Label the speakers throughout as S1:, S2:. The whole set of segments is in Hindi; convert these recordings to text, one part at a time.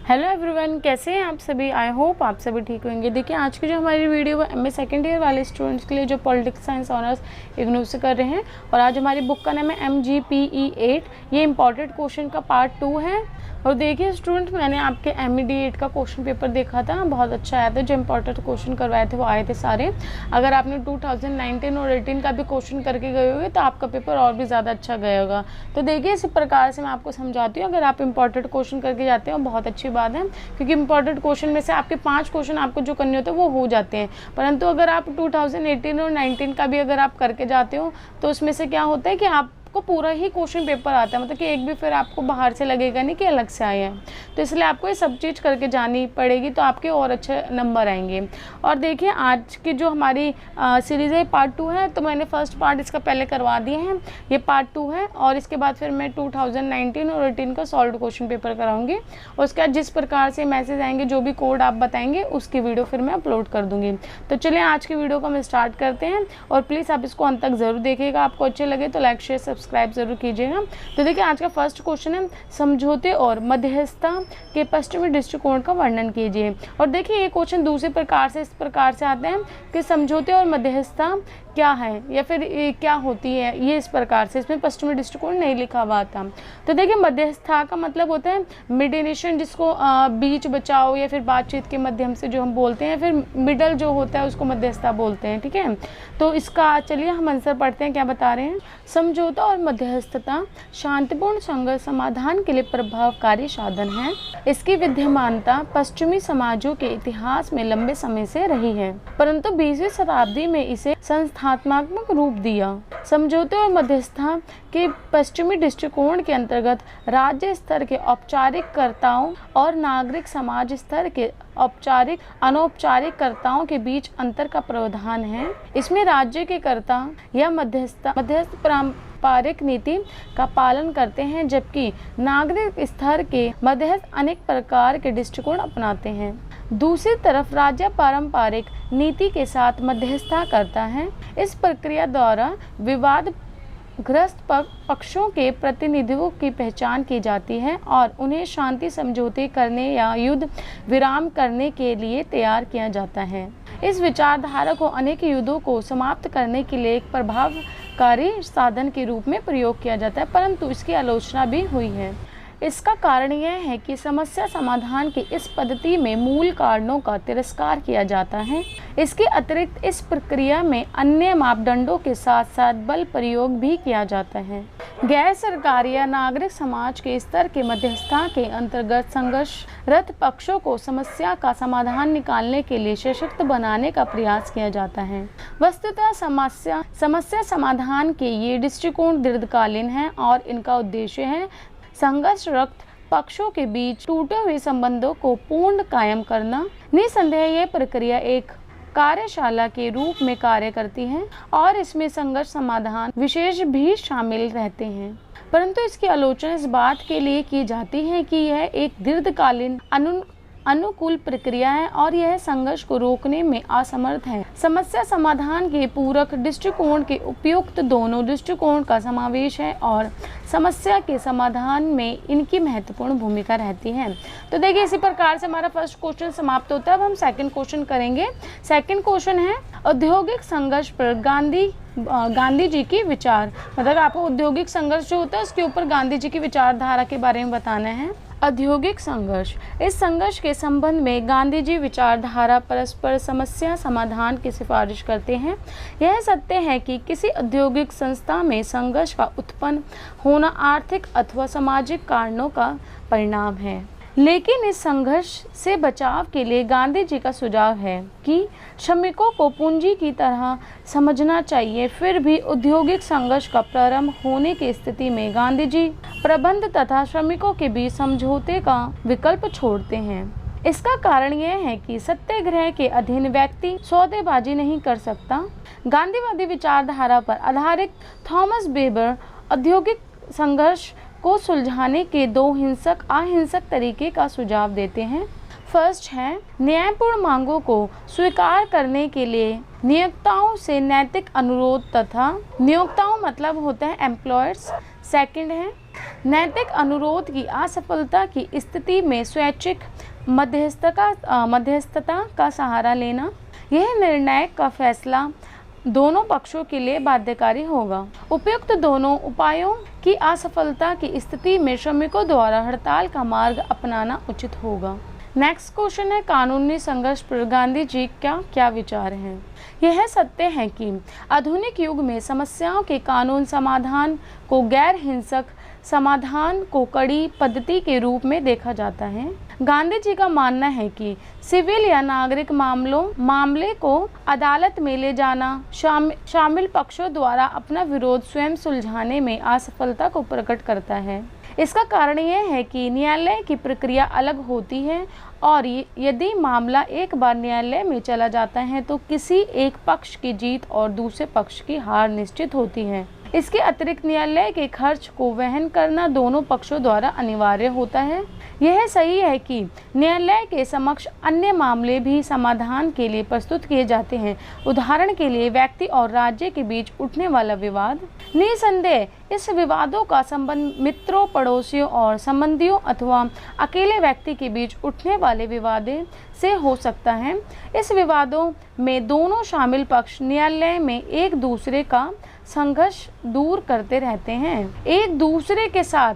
S1: हेलो एवरीवन, कैसे हैं आप सभी। आई होप आप सभी ठीक होंगे। देखिए, आज की जो हमारी वीडियो है एमए सेकेंड ईयर वाले स्टूडेंट्स के लिए जो पॉलिटिक्स साइंस ऑनर्स इग्नू से कर रहे हैं। और आज हमारी बुक का नाम है MGPE8। ये इंपॉर्टेंट क्वेश्चन का पार्ट 2 है। और देखिए स्टूडेंट, मैंने आपके MED8 का क्वेश्चन पेपर देखा था, बहुत अच्छा आया था। जो इंपॉर्टेंट क्वेश्चन करवाए थे वो आए थे सारे। अगर आपने 2019 और 18 का भी क्वेश्चन करके गए होंगे तो आपका पेपर और भी ज़्यादा अच्छा गया होगा। तो देखिए, इसी प्रकार से मैं आपको समझाती हूँ। अगर आप इंपॉर्टेंट क्वेश्चन करके जाते हो बहुत अच्छी बात है, क्योंकि इंपॉर्टेंट क्वेश्चन में से आपके 5 क्वेश्चन आपको जो करने होते हैं वो हो जाते हैं। परंतु अगर आप 2018 और 19 का भी अगर आप करके जाते हो तो उसमें से क्या होता है कि आपको पूरा ही क्वेश्चन पेपर आता है, मतलब कि एक भी फिर आपको बाहर से लगेगा नहीं कि अलग से आए हैं। तो इसलिए आपको ये सब चीज़ करके जानी पड़ेगी, तो आपके और अच्छे नंबर आएंगे। और देखिए, आज की जो हमारी सीरीज़ है पार्ट 2 है, तो मैंने फर्स्ट पार्ट इसका पहले करवा दिए हैं, ये पार्ट 2 है। और इसके बाद फिर मैं 2019 और 18 का सॉल्व क्वेश्चन पेपर कराऊंगी। और उसके बाद जिस प्रकार से मैसेज आएंगे, जो भी कोड आप बताएंगे, उसकी वीडियो फिर मैं अपलोड कर दूँगी। तो चलिए आज की वीडियो को हम स्टार्ट करते हैं। और प्लीज़ आप इसको अंत तक ज़रूर देखिएगा। आपको अच्छे लगे तो लाइक शेयर सब्सक्राइब जरूर कीजिएगा। तो देखिए, आज का फर्स्ट क्वेश्चन है, समझौते और मध्यस्थता के पश्चिमी दृष्टिकोण का वर्णन कीजिए। और देखिए, ये क्वेश्चन दूसरे प्रकार से इस प्रकार से आते हैं कि समझौते और मध्यस्थता क्या है या फिर क्या होती है, ये इस प्रकार से। इसमें पश्चिमी दृष्टिकोण नहीं लिखा हुआ था। तो देखिए, मध्यस्थता का मतलब होता है मीडिएशन, जिसको बीच बचाओ या फिर बातचीत के माध्यम से जो हम बोलते हैं, फिर मिडल जो होता है उसको मध्यस्थता बोलते हैं। ठीक है, तो इसका चलिए हम आंसर पढ़ते हैं, क्या बता रहे हैं। समझौता और मध्यस्थता शांतिपूर्ण संघर्ष समाधान के लिए प्रभावकारी साधन है। इसकी विद्यमानता पश्चिमी समाजों के इतिहास में लंबे समय से रही है, परंतु 20वीं शताब्दी में इसे संस्थात्मक रूप दिया। समझौते और मध्यस्थता के पश्चिमी दृष्टिकोण के अंतर्गत राज्य स्तर के औपचारिककर्ताओं और नागरिक समाज स्तर के औपचारिक अनौपचारिक कर्ताओं के बीच अंतर का प्रावधान है। इसमें राज्य के कर्ता या मध्यस्थ पारंपरिक नीति का पालन करते हैं, जबकि नागरिक स्तर के मध्यस्थ अनेक प्रकार के दृष्टिकोण अपनाते हैं। दूसरी तरफ राज्य पारंपरिक नीति के साथ मध्यस्थता करता है। इस प्रक्रिया द्वारा विवाद ग्रस्त पक्षों के प्रतिनिधियों की पहचान की जाती है और उन्हें शांति समझौते करने या युद्ध विराम करने के लिए तैयार किया जाता है। इस विचारधारा को अनेक युद्धों को समाप्त करने के लिए एक प्रभावकारी साधन के रूप में प्रयोग किया जाता है, परंतु इसकी आलोचना भी हुई है। इसका कारण यह है कि समस्या समाधान की इस पद्धति में मूल कारणों का तिरस्कार किया जाता है। इसके अतिरिक्त इस प्रक्रिया में अन्य मापदंडों के साथ साथ बल प्रयोग भी किया जाता है। गैर सरकारी या नागरिक समाज के स्तर के मध्यस्थता के अंतर्गत संघर्षरत पक्षों को समस्या का समाधान निकालने के लिए सशक्त बनाने का प्रयास किया जाता है। वस्तुतः समस्या समाधान के ये दृष्टिकोण दीर्घकालीन है और इनका उद्देश्य है संघर्षरत पक्षों के बीच टूटे हुए संबंधों को पूर्ण कायम करना। निसंदेह यह प्रक्रिया एक कार्यशाला के रूप में कार्य करती है और इसमें संघर्ष समाधान विशेष भी शामिल रहते हैं, परंतु इसकी आलोचना इस बात के लिए की जाती है कि यह एक दीर्घकालीन अनुकूल प्रक्रिया है और यह संघर्ष को रोकने में असमर्थ है। समस्या समाधान के पूरक दृष्टिकोण के उपयुक्त दोनों दृष्टिकोण का समावेश है और समस्या के समाधान में इनकी महत्वपूर्ण भूमिका रहती है। तो देखिए, इसी प्रकार से हमारा फर्स्ट क्वेश्चन समाप्त होता है। अब हम सेकंड क्वेश्चन करेंगे। सेकंड क्वेश्चन है, औद्योगिक संघर्ष पर गांधी जी की विचार। मतलब आपको औद्योगिक संघर्ष जो होता है उसके ऊपर गांधी जी की विचारधारा के बारे में बताना है। औद्योगिक संघर्ष, इस संघर्ष के संबंध में गांधी जी विचारधारा परस्पर समस्या समाधान की सिफारिश करते हैं। यह सत्य है कि किसी औद्योगिक संस्था में संघर्ष का उत्पन्न होना आर्थिक अथवा सामाजिक कारणों का परिणाम है, लेकिन इस संघर्ष से बचाव के लिए गांधी जी का सुझाव है कि श्रमिकों को पूंजी की तरह समझना चाहिए। फिर भी औद्योगिक संघर्ष का प्रारंभ होने की स्थिति में गांधी जी प्रबंध तथा श्रमिकों के बीच समझौते का विकल्प छोड़ते हैं। इसका कारण यह है कि सत्याग्रह के अधीन व्यक्ति सौदेबाजी नहीं कर सकता। गांधीवादी विचारधारा पर आधारित थॉमस वेबर औद्योगिक संघर्ष को सुलझाने के 2 अहिंसक तरीके का सुझाव देते हैं। फर्स्ट है, न्यायपूर्ण मांगों को स्वीकार करने के लिए नियोक्ताओं से नैतिक अनुरोध तथा नियोक्ताओं मतलब होते हैं एम्प्लॉयर्स। सेकंड है, नैतिक अनुरोध की असफलता की स्थिति में स्वैच्छिक मध्यस्थता का सहारा लेना। यह निर्णायक का फैसला दोनों पक्षों के लिए बाध्यकारी होगा। उपयुक्त दोनों उपायों की असफलता की स्थिति में श्रमिकों द्वारा हड़ताल का मार्ग अपनाना उचित होगा। नेक्स्ट क्वेश्चन है, कानूनी संघर्ष पर गांधी जी का क्या विचार है। यह सत्य है कि आधुनिक युग में समस्याओं के कानून समाधान को गैर हिंसक समाधान को कड़ी पद्धति के रूप में देखा जाता है। गांधी जी का मानना है कि सिविल या नागरिक मामले को अदालत में ले जाना शामिल पक्षों द्वारा अपना विरोध स्वयं सुलझाने में असफलता को प्रकट करता है। इसका कारण यह है कि न्यायालय की प्रक्रिया अलग होती है और यदि मामला एक बार न्यायालय में चला जाता है तो किसी एक पक्ष की जीत और दूसरे पक्ष की हार निश्चित होती है। इसके अतिरिक्त न्यायालय के खर्च को वहन करना दोनों पक्षों द्वारा अनिवार्य होता है। यह सही है कि न्यायालय के समक्ष अन्य मामले भी समाधान के लिए प्रस्तुत किए जाते हैं। उदाहरण के लिए व्यक्ति और राज्य के बीच उठने वाला विवाद। निसंदेह इस विवादों का संबंध मित्रों, पड़ोसियों और संबंधियों अथवा अकेले व्यक्ति के बीच उठने वाले विवादों से हो सकता है। इस विवादों में दोनों शामिल पक्ष न्यायालय में एक दूसरे का संघर्ष दूर करते रहते हैं, एक दूसरे के साथ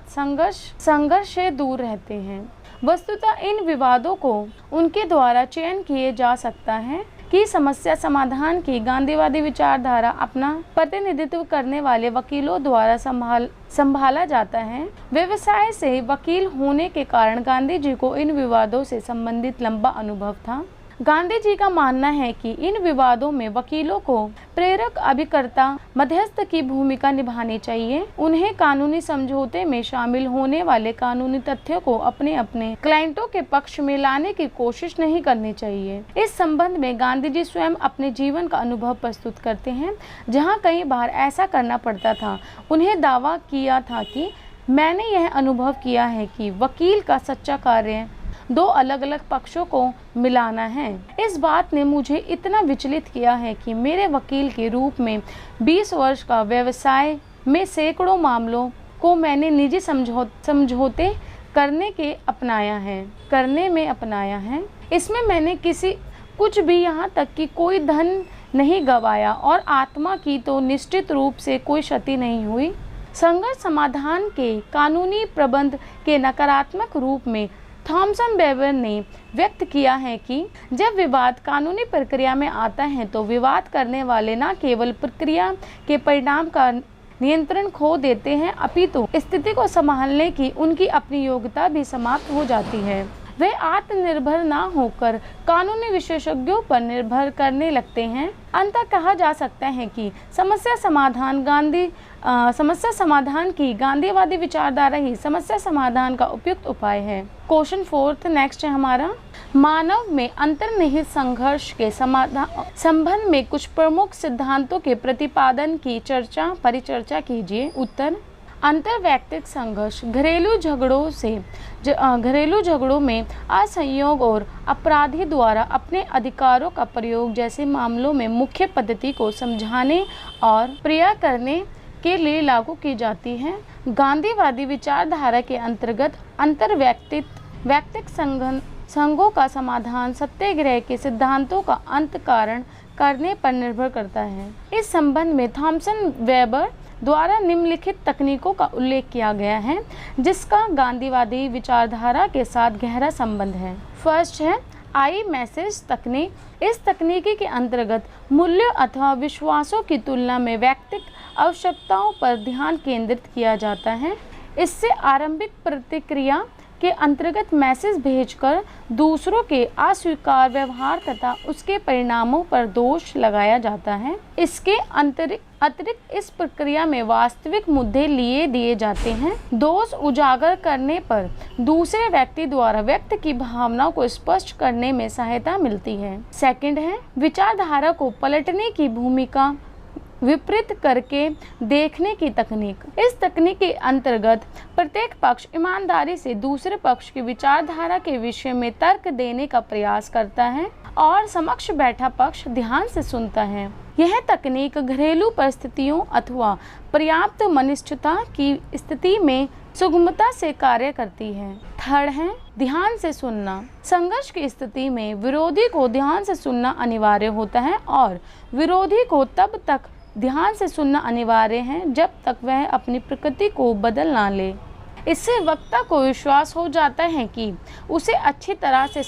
S1: संघर्ष से दूर रहते हैं। वस्तुतः इन विवादों को उनके द्वारा चयन किए जा सकता है कि समस्या समाधान की गांधीवादी विचारधारा अपना प्रतिनिधित्व करने वाले वकीलों द्वारा संभाला जाता है। व्यवसाय से वकील होने के कारण गांधी जी को इन विवादों से संबंधित लंबा अनुभव था। गांधी जी का मानना है कि इन विवादों में वकीलों को प्रेरक, अभिकर्ता, मध्यस्थ की भूमिका निभानी चाहिए। उन्हें कानूनी समझौते में शामिल होने वाले कानूनी तथ्यों को अपने क्लाइंटों के पक्ष में लाने की कोशिश नहीं करनी चाहिए। इस संबंध में गांधी जी स्वयं अपने जीवन का अनुभव प्रस्तुत करते हैं, जहां कई बार ऐसा करना पड़ता था। उन्हें दावा किया था कि मैंने यह अनुभव किया है कि वकील का सच्चा कार्य दो अलग अलग पक्षों को मिलाना है। इस बात ने मुझे इतना विचलित किया है कि मेरे वकील के रूप में 20 वर्ष का व्यवसाय में सैकड़ों मामलों को मैंने निजी समझौते करने में अपनाया है। इसमें मैंने कुछ भी, यहाँ तक कि कोई धन नहीं गंवाया और आत्मा की तो निश्चित रूप से कोई क्षति नहीं हुई। संघर्ष समाधान के कानूनी प्रबंध के नकारात्मक रूप में थॉमसन वेबर ने व्यक्त किया है कि जब विवाद कानूनी प्रक्रिया में आता है तो विवाद करने वाले न केवल प्रक्रिया के परिणाम का नियंत्रण खो देते हैं, अपितु स्थिति को संभालने की उनकी अपनी योग्यता भी समाप्त हो जाती है। वे आत्मनिर्भर ना होकर कानूनी विशेषज्ञों पर निर्भर करने लगते हैं। अंततः कहा जा सकता है कि समस्या समाधान की गांधीवादी विचारधारा ही समस्या समाधान का उपयुक्त उपाय है। क्वेश्चन 4 नेक्स्ट है हमारा, मानव में अंतर्निहित संघर्ष के संबंध में कुछ प्रमुख सिद्धांतों के प्रतिपादन की परिचर्चा कीजिए। उत्तर, अंतर्वैयक्तिक संघर्ष घरेलू झगड़ों में असहयोग और अपराधी द्वारा अपने अधिकारों का प्रयोग जैसे मामलों में मुख्य पद्धति को समझाने और प्रयास करने के लिए लागू की जाती है। गांधीवादी विचारधारा के अंतर्गत अंतर्वैयक्तिक संघों का समाधान सत्याग्रह के सिद्धांतों का अंतःकरण करने पर निर्भर करता है। इस संबंध में थॉमसन वेबर द्वारा निम्नलिखित तकनीकों का उल्लेख किया गया है जिसका गांधीवादी विचारधारा के साथ गहरा संबंध है। फर्स्ट है आई मैसेज तकनीक। इस तकनीकी के अंतर्गत मूल्यों अथवा विश्वासों की तुलना में व्यक्तिगत आवश्यकताओं पर ध्यान केंद्रित किया जाता है। इससे आरंभिक प्रतिक्रिया के अंतर्गत मैसेज भेजकर दूसरों के अस्वीकार व्यवहार तथा उसके परिणामों पर दोष लगाया जाता है। इसके अतिरिक्त इस प्रक्रिया में वास्तविक मुद्दे दिए जाते हैं। दोष उजागर करने पर दूसरे व्यक्ति द्वारा व्यक्त की भावनाओं को स्पष्ट करने में सहायता मिलती है। सेकंड है विचारधारा को पलटने की भूमिका विपरीत करके देखने की तकनीक। इस तकनीक के अंतर्गत प्रत्येक पक्ष ईमानदारी से दूसरे पक्ष की विचारधारा के विषय में तर्क देने का प्रयास करता है और समक्ष बैठा पक्ष ध्यान से सुनता है। यह तकनीक घरेलू परिस्थितियों अथवा पर्याप्त अनिश्चितता की स्थिति में सुगमता से कार्य करती है। थर्ड है ध्यान से सुनना। संघर्ष की स्थिति में विरोधी को ध्यान से सुनना अनिवार्य होता है और विरोधी को तब तक ध्यान से सुनना अनिवार्य है जब तक वह अपनी प्रकृति को बदल ना ले। इससे वक्ता को विश्वास हो जाता है कि उसे अच्छी तरह से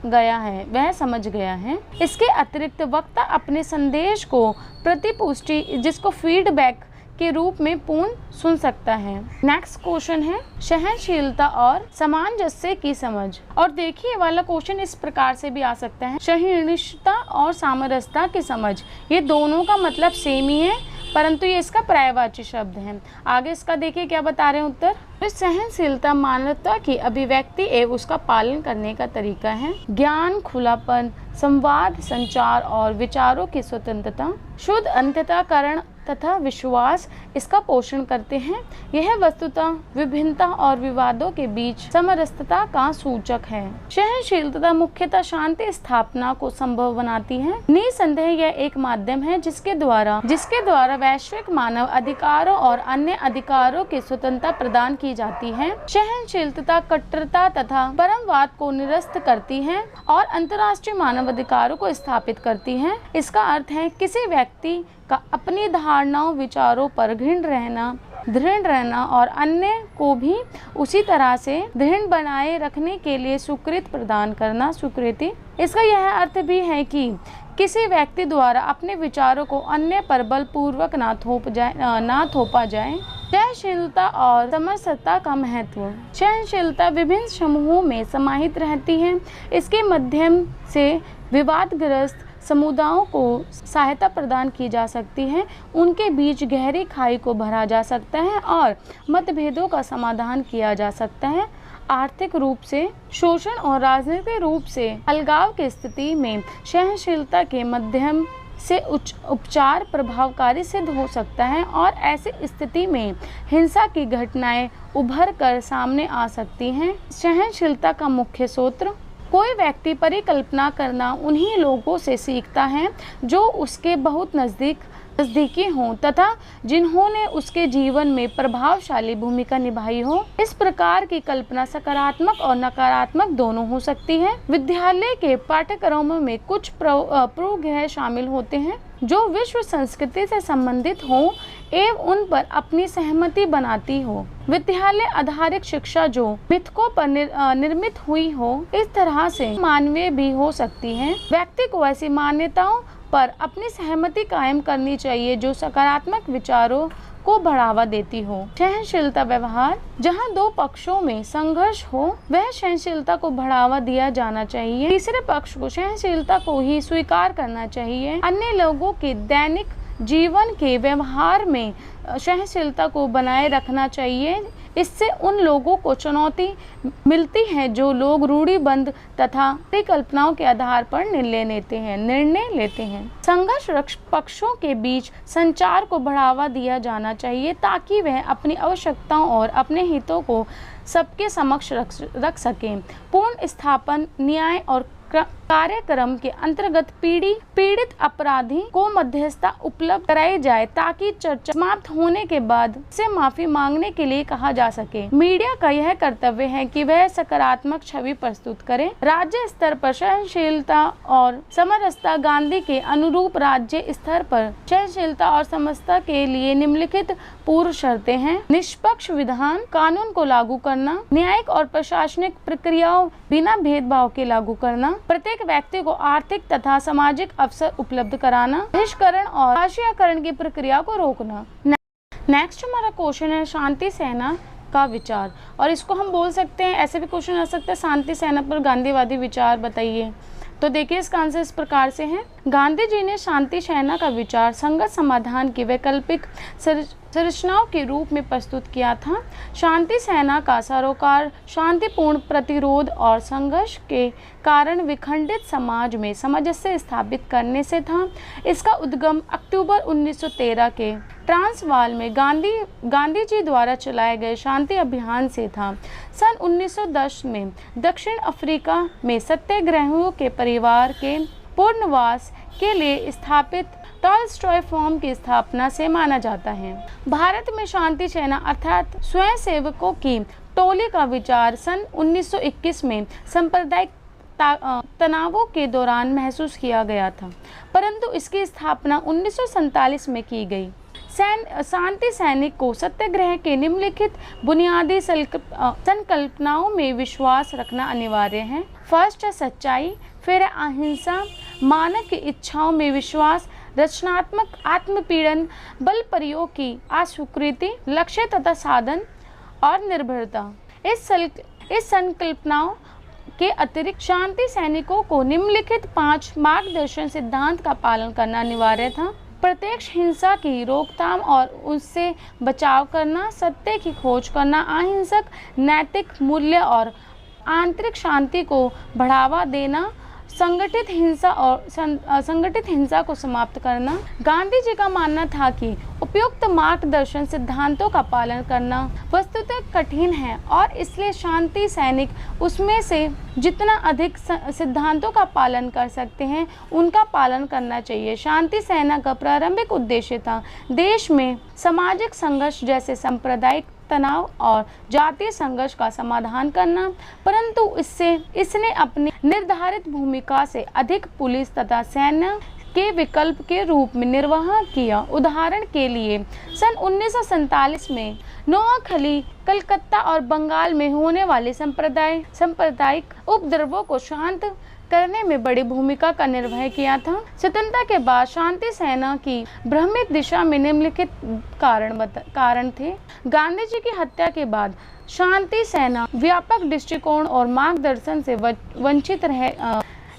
S1: वह समझ गया है। इसके अतिरिक्त वक्ता अपने संदेश को प्रतिपुष्टि जिसको फीडबैक के रूप में पूर्ण सुन सकता है। नेक्स्ट क्वेश्चन है सहनशीलता और सामंजस्य की समझ। और देखिए वाला क्वेश्चन इस प्रकार से भी आ सकता है, सहनशीलता और सामंजस्य की समझ, ये दोनों का मतलब सेम ही है परंतु ये इसका पर्यायवाची शब्द है। आगे इसका देखिए क्या बता रहे हैं उत्तर। सहनशीलता मानवता की अभिव्यक्ति एवं उसका पालन करने का तरीका है। ज्ञान, खुलापन, संवाद, संचार और विचारों की स्वतंत्रता, शुद्ध अंतःकरण तथा विश्वास इसका पोषण करते हैं। यह वस्तुतः विभिन्नता और विवादों के बीच समरसता का सूचक है। सहनशीलता मुख्यतः शांति स्थापना को संभव बनाती है। निसंदेह यह एक माध्यम है जिसके द्वारा वैश्विक मानव अधिकारों और अन्य अधिकारों की स्वतंत्रता प्रदान की जाती है। सहनशीलता कट्टरता तथा परमवाद को निरस्त करती है और अंतर्राष्ट्रीय मानव अधिकारों को स्थापित करती है। इसका अर्थ है किसी व्यक्ति का अपनी धारणाओं, विचारों पर दृढ़ रहना और अन्य को भी उसी तरह से दृढ़ बनाए रखने के लिए स्वीकृति प्रदान करना। स्वीकृति इसका यह अर्थ भी है कि किसी व्यक्ति द्वारा अपने विचारों को अन्य पर बलपूर्वक ना थोपा जाए। सहनशीलता और समरसता का महत्व। सहनशीलता विभिन्न समूहों में समाहित रहती है। इसके माध्यम से विवादग्रस्त समुदायों को सहायता प्रदान की जा सकती है, उनके बीच गहरी खाई को भरा जा सकता है और मतभेदों का समाधान किया जा सकता है। आर्थिक रूप से शोषण और राजनीतिक रूप से अलगाव की स्थिति में सहनशीलता के माध्यम से उपचार प्रभावकारी सिद्ध हो सकता है और ऐसी स्थिति में हिंसा की घटनाएं उभर कर सामने आ सकती हैं। सहनशीलता का मुख्य सूत्र। कोई व्यक्ति परिकल्पना करना उन्हीं लोगों से सीखता है जो उसके बहुत नज़दीकी हों तथा जिन्होंने उसके जीवन में प्रभावशाली भूमिका निभाई हो। इस प्रकार की कल्पना सकारात्मक और नकारात्मक दोनों हो सकती है। विद्यालय के पाठ्यक्रमों में कुछ पूर्वाग्रह शामिल होते हैं जो विश्व संस्कृति से संबंधित हो एवं उन पर अपनी सहमति बनाती हो। विद्यालय आधारित शिक्षा जो मिथकों पर निर्मित हुई हो, इस तरह से मानवीय भी हो सकती है। व्यक्ति को ऐसी मान्यताओं पर अपनी सहमति कायम करनी चाहिए जो सकारात्मक विचारों को बढ़ावा देती हो। सहनशीलता व्यवहार। जहां दो पक्षों में संघर्ष हो वह सहनशीलता को बढ़ावा दिया जाना चाहिए। तीसरे पक्ष को सहनशीलता को ही स्वीकार करना चाहिए। अन्य लोगों के दैनिक जीवन के व्यवहार में सहनशीलता को बनाए रखना चाहिए। इससे उन लोगों को चुनौती मिलती है जो लोग रूढ़िबद्ध तथा परिकल्पनाओं के आधार पर निर्णय लेते हैं। संघर्ष पक्षों के बीच संचार को बढ़ावा दिया जाना चाहिए ताकि वह अपनी आवश्यकताओं और अपने हितों को सबके समक्ष रख सकें। पूर्ण स्थापन न्याय और कार्यक्रम के अंतर्गत पीड़ित अपराधी को मध्यस्थता उपलब्ध कराई जाए ताकि चर्चा समाप्त होने के बाद से माफी मांगने के लिए कहा जा सके। मीडिया का यह कर्तव्य है कि वह सकारात्मक छवि प्रस्तुत करे। राज्य स्तर पर सहनशीलता और समरसता। गांधी के अनुरूप राज्य स्तर पर सहनशीलता और समरसता के लिए निम्नलिखित पूर्व शर्तें हैं। निष्पक्ष विधान कानून को लागू करना, न्यायिक और प्रशासनिक प्रक्रियाओं बिना भेदभाव के लागू करना, प्रत्येक व्यक्ति को आर्थिक तथा सामाजिक अवसर उपलब्ध कराना, बहिष्करण और राष्ट्रीयकरण की प्रक्रिया को रोकना। नेक्स्ट हमारा क्वेश्चन है शांति सेना का विचार। और इसको हम बोल सकते हैं, ऐसे भी क्वेश्चन आ सकता है, शांति सेना पर गांधीवादी विचार बताइए। तो देखिए इसका आंसर इस प्रकार से है। गांधी जी ने शांति सेना का विचार संघर्ष समाधान की वैकल्पिक संरचनाओं के रूप में प्रस्तुत किया था। शांति सेना का सरोकार शांतिपूर्ण प्रतिरोध और संघर्ष के कारण विखंडित समाज में सामंजस्य स्थापित करने से था। इसका उद्गम अक्टूबर 1913 के ट्रांसवाल में गांधी जी द्वारा चलाए गए शांति अभियान से था। सन 1910 में दक्षिण अफ्रीका में सत्याग्रहियों के परिवार के पुनर्वास के लिए स्थापित टॉलस्टॉय फॉर्म की स्थापना से माना जाता है। भारत में शांति सेना अर्थात स्वयंसेवकों की टोली का विचार सन 1921 में सांप्रदायिक तनावों के दौरान महसूस किया गया था, परंतु इसकी स्थापना 1947 में की गई। शांति सैनिक को सत्याग्रह के निम्नलिखित बुनियादी संकल्पनाओं में विश्वास रखना अनिवार्य है। फर्स्ट है सच्चाई, फिर है अहिंसा, मानव की इच्छाओं में विश्वास, रचनात्मक आत्मपीड़न, बल प्रयोग की अस्वीकृति, लक्ष्य तथा साधन और निर्भरता। इस संकल्पनाओं के अतिरिक्त शांति सैनिकों को निम्नलिखित 5 मार्गदर्शन सिद्धांत का पालन करना अनिवार्य था। प्रत्यक्ष हिंसा की रोकथाम और उससे बचाव करना, सत्य की खोज करना, अहिंसक नैतिक मूल्य और आंतरिक शांति को बढ़ावा देना, संगठित हिंसा को समाप्त करना। गांधी जी का मानना था कि उपयुक्त मार्गदर्शन सिद्धांतों का पालन करना वस्तुतः कठिन है और इसलिए शांति सैनिक उसमें से जितना अधिक सिद्धांतों का पालन कर सकते हैं उनका पालन करना चाहिए। शांति सेना का प्रारंभिक उद्देश्य था देश में सामाजिक संघर्ष जैसे सांप्रदायिक तनाव और जातीय संघर्ष का समाधान करना, परंतु इसने अपनी निर्धारित भूमिका से अधिक पुलिस तथा सेना के विकल्प के रूप में निर्वाह किया। उदाहरण के लिए सन 1947 में नोआखली, कलकत्ता और बंगाल में होने वाले सांप्रदायिक उपद्रवों को शांत करने में बड़ी भूमिका का निर्वह किया था। स्वतंत्रता के बाद शांति सेना की भ्रमित दिशा में निम्नलिखित कारण थे। गांधी जी की हत्या के बाद शांति सेना व्यापक दृष्टिकोण और मार्गदर्शन से वंचित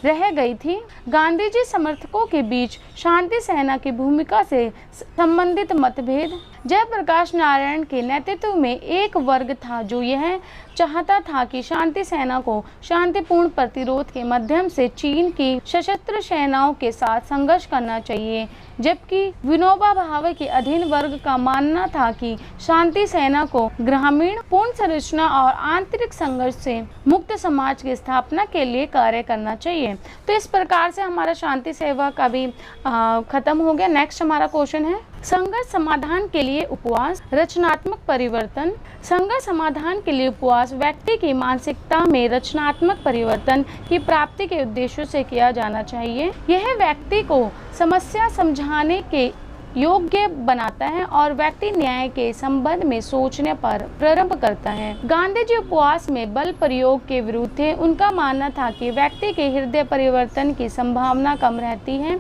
S1: रह गई थी। गांधी जी समर्थकों के बीच शांति सेना की भूमिका से संबंधित मतभेद। जयप्रकाश नारायण के नेतृत्व में एक वर्ग था जो यह चाहता था कि शांति सेना को शांतिपूर्ण प्रतिरोध के माध्यम से चीन की सशस्त्र सेनाओं के साथ संघर्ष करना चाहिए, जबकि विनोबा भावे के अधीन वर्ग का मानना था कि शांति सेना को ग्रामीण पूर्ण संरचना और आंतरिक संघर्ष से मुक्त समाज की स्थापना के लिए कार्य करना चाहिए। तो इस प्रकार से हमारा शांति सेवा का भी खत्म हो गया। नेक्स्ट हमारा क्वेश्चन है संघर्ष समाधान के लिए उपवास, रचनात्मक परिवर्तन। संघर्ष समाधान के लिए उपवास व्यक्ति की मानसिकता में रचनात्मक परिवर्तन की प्राप्ति के उद्देश्य से किया जाना चाहिए। यह व्यक्ति को समस्या समझाने के योग्य बनाता है और व्यक्ति न्याय के संबंध में सोचने पर प्रारंभ करता है। गांधी जी उपवास में बल प्रयोग के विरुद्ध थे। उनका मानना था कि व्यक्ति के हृदय परिवर्तन की संभावना कम रहती है।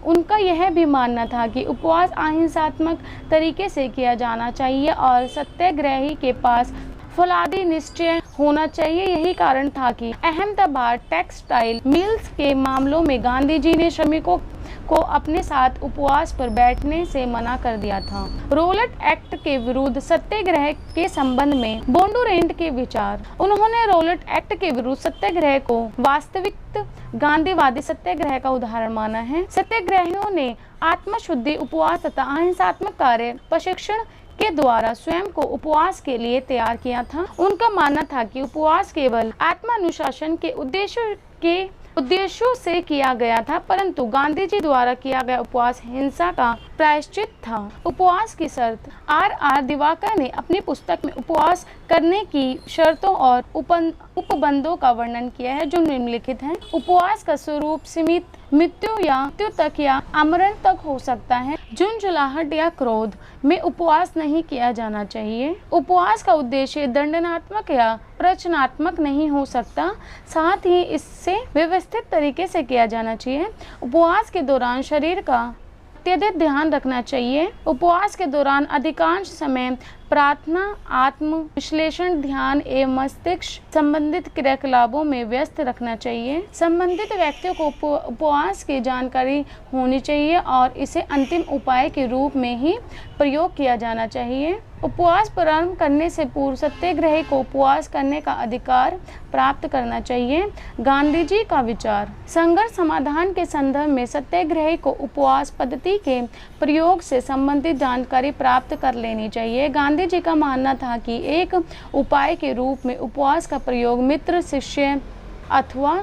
S1: उनका यह भी मानना था कि उपवास अहिंसात्मक तरीके से किया जाना चाहिए और सत्याग्रही के पास फौलादी निश्चय होना चाहिए। यही कारण था कि अहमदाबाद टेक्सटाइल मिल्स के मामलों में गांधी जी ने श्रमिकों को अपने साथ उपवास पर बैठने से मना कर दिया था। रोलेट एक्ट के विरुद्ध सत्याग्रह के संबंध में बोंडुरेंट के विचार। उन्होंने रोलेट एक्ट के विरुद्ध सत्याग्रह को वास्तविक गांधीवादी सत्याग्रह का उदाहरण माना है। सत्याग्रहियों ने आत्मशुद्धि, उपवास तथा अहिंसात्मक कार्य प्रशिक्षण के द्वारा स्वयं को उपवास के लिए तैयार किया था। उनका मानना था कि उपवास केवल आत्मानुशासन के उद्देश्यों से किया गया था, परंतु गांधी जी द्वारा किया गया उपवास हिंसा का प्रायश्चित था। उपवास की शर्त। R दिवाकर ने अपनी पुस्तक में उपवास करने की शर्तों और उपबंधों का वर्णन किया है जो निम्नलिखित हैं। उपवास का स्वरूप सीमित मृत्यु तक या आमरण तक हो सकता है। झुंझलाहट या क्रोध में उपवास नहीं किया जाना चाहिए। उपवास का उद्देश्य दंडनात्मक या रचनात्मक नहीं हो सकता, साथ ही इससे व्यवस्थित तरीके से किया जाना चाहिए। उपवास के दौरान शरीर का अत्यधिक ध्यान रखना चाहिए। उपवास के दौरान अधिकांश समय प्रार्थना, आत्म विश्लेषण, ध्यान एवं मस्तिष्क संबंधित क्रियाकलापों में व्यस्त रखना चाहिए। संबंधित व्यक्तियों को उपवास की जानकारी होनी चाहिए और इसे अंतिम उपाय के रूप में ही प्रयोग किया जाना चाहिए। उपवास प्रारंभ करने से पूर्व सत्याग्रही को उपवास करने का अधिकार प्राप्त करना चाहिए। गांधी जी का विचार। संघर्ष समाधान के संदर्भ में सत्याग्रही को उपवास पद्धति के प्रयोग से संबंधित जानकारी प्राप्त कर लेनी चाहिए। गांधी जी का मानना था कि एक उपाय के रूप में उपवास का प्रयोग मित्र, शिष्य अथवा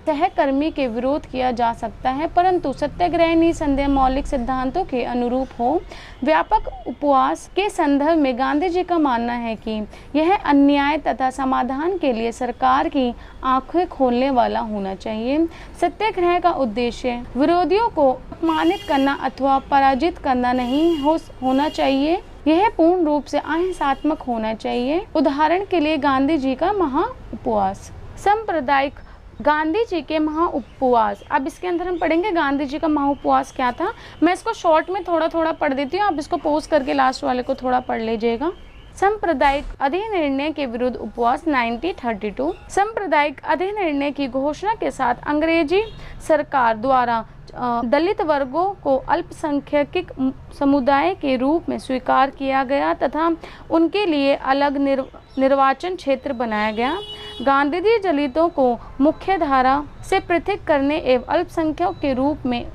S1: सहकर्मी के विरोध किया जा सकता है, परंतु सत्याग्रह निसंदेह मौलिक सिद्धांतों के अनुरूप हो। व्यापक उपवास के संदर्भ में गांधी जी का मानना है कि यह अन्याय तथा समाधान के लिए सरकार की आंखें खोलने वाला होना चाहिए। सत्याग्रह का उद्देश्य विरोधियों को अपमानित करना अथवा पराजित करना नहीं होना चाहिए। यह पूर्ण रूप से अहिंसात्मक होना चाहिए। उदाहरण के लिए गांधी जी का महा उपवास। सांप्रदायिक गांधी जी के महा उपवास, अब इसके अंदर हम पढ़ेंगे गांधी जी का महा उपवास क्या था। मैं इसको शॉर्ट में थोड़ा थोड़ा पढ़ देती हूँ, आप इसको पॉज करके लास्ट वाले को थोड़ा पढ़ लीजिएगा। सांप्रदायिक अधिनिर्णय के विरुद्ध उपवास 1932। सांप्रदायिक अधिनिर्णय की घोषणा के साथ अंग्रेजी सरकार द्वारा दलित वर्गों को अल्पसंख्यक समुदाय के रूप में स्वीकार किया गया तथा उनके लिए अलग निर्वाचन क्षेत्र बनाया गया। गांधी जी दलितों को मुख्य धारा से पृथक करने एवं अल्पसंख्यकों के रूप में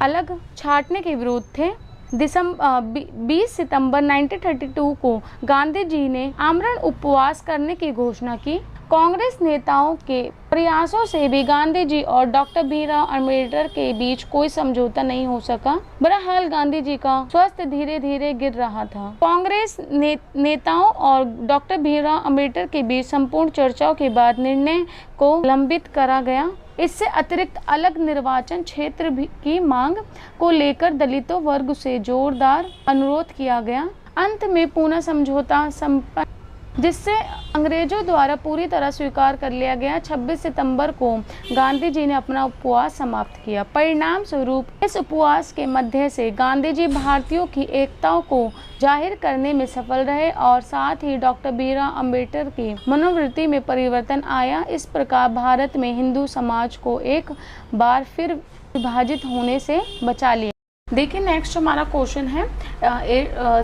S1: अलग छांटने के विरोध थे। 20 सितंबर 1932 को गांधी जी ने आमरण उपवास करने की घोषणा की। कांग्रेस नेताओं के प्रयासों से भी गांधी जी और डॉक्टर भीमराव अम्बेडकर के बीच कोई समझौता नहीं हो सका। बहरहाल गांधी जी का स्वास्थ्य धीरे धीरे गिर रहा था। कांग्रेस नेताओं और डॉक्टर भीमराव अम्बेडकर के बीच संपूर्ण चर्चाओं के बाद निर्णय को लंबित करा गया। इससे अतिरिक्त अलग निर्वाचन क्षेत्र की मांग को लेकर दलितों वर्ग से जोरदार अनुरोध किया गया। अंत में पुनः समझौता संपन्न, जिससे अंग्रेजों द्वारा पूरी तरह स्वीकार कर लिया गया। 26 सितंबर को गांधी जी ने अपना उपवास समाप्त किया। परिणाम स्वरूप इस उपवास के मध्य से गांधी जी भारतीयों की एकता को जाहिर करने में सफल रहे और साथ ही डॉक्टर भीमराव अम्बेडकर की मनोवृत्ति में परिवर्तन आया। इस प्रकार भारत में हिंदू समाज को एक बार फिर विभाजित होने से बचा लिया। देखिए नेक्स्ट हमारा क्वेश्चन है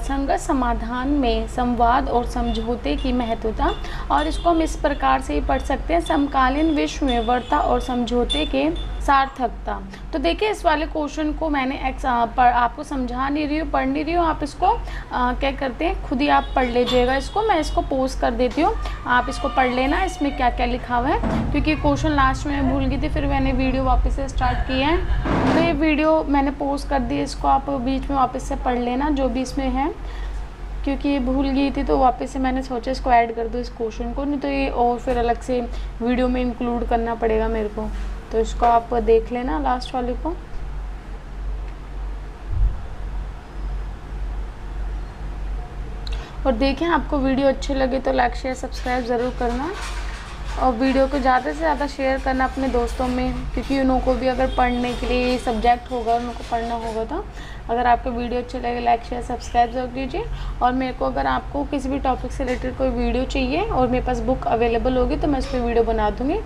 S1: संघर्ष समाधान में संवाद और समझौते की महत्वता, और इसको हम इस प्रकार से ही पढ़ सकते हैं, समकालीन विश्व में वार्ता और समझौते के सार्थकता। तो देखिए इस वाले क्वेश्चन को मैंने आपको समझा नहीं रही हूँ, पढ़ नहीं रही हूँ, आप इसको क्या करते हैं खुद ही आप पढ़ लीजिएगा। इसको मैं इसको पोस्ट कर देती हूँ, आप इसको पढ़ लेना इसमें क्या क्या लिखा हुआ है, क्योंकि क्वेश्चन लास्ट में मैं भूल गई थी, फिर मैंने वीडियो वापस से स्टार्ट किया है। तो ये वीडियो मैंने पोस्ट कर दी, इसको आप बीच में वापस से पढ़ लेना जो भी इसमें है, क्योंकि ये भूल गई थी तो वापस से मैंने सोचा इसको ऐड कर दूँ इस क्वेश्चन को, नहीं तो ये और फिर अलग से वीडियो में इंक्लूड करना पड़ेगा मेरे को। तो इसको आप देख लेना लास्ट वाले को। और देखें आपको वीडियो अच्छे लगे तो लाइक शेयर सब्सक्राइब ज़रूर करना, और वीडियो को ज़्यादा से ज़्यादा शेयर करना अपने दोस्तों में, क्योंकि उनको भी अगर पढ़ने के लिए सब्जेक्ट होगा, उनको पढ़ना होगा। तो अगर आपको वीडियो अच्छे लगे लाइक शेयर सब्सक्राइब जरूर कीजिए। और मेरे को अगर आपको किसी भी टॉपिक से रिलेटेड कोई वीडियो चाहिए और मेरे पास बुक अवेलेबल होगी तो मैं उस पर वीडियो बना दूँगी।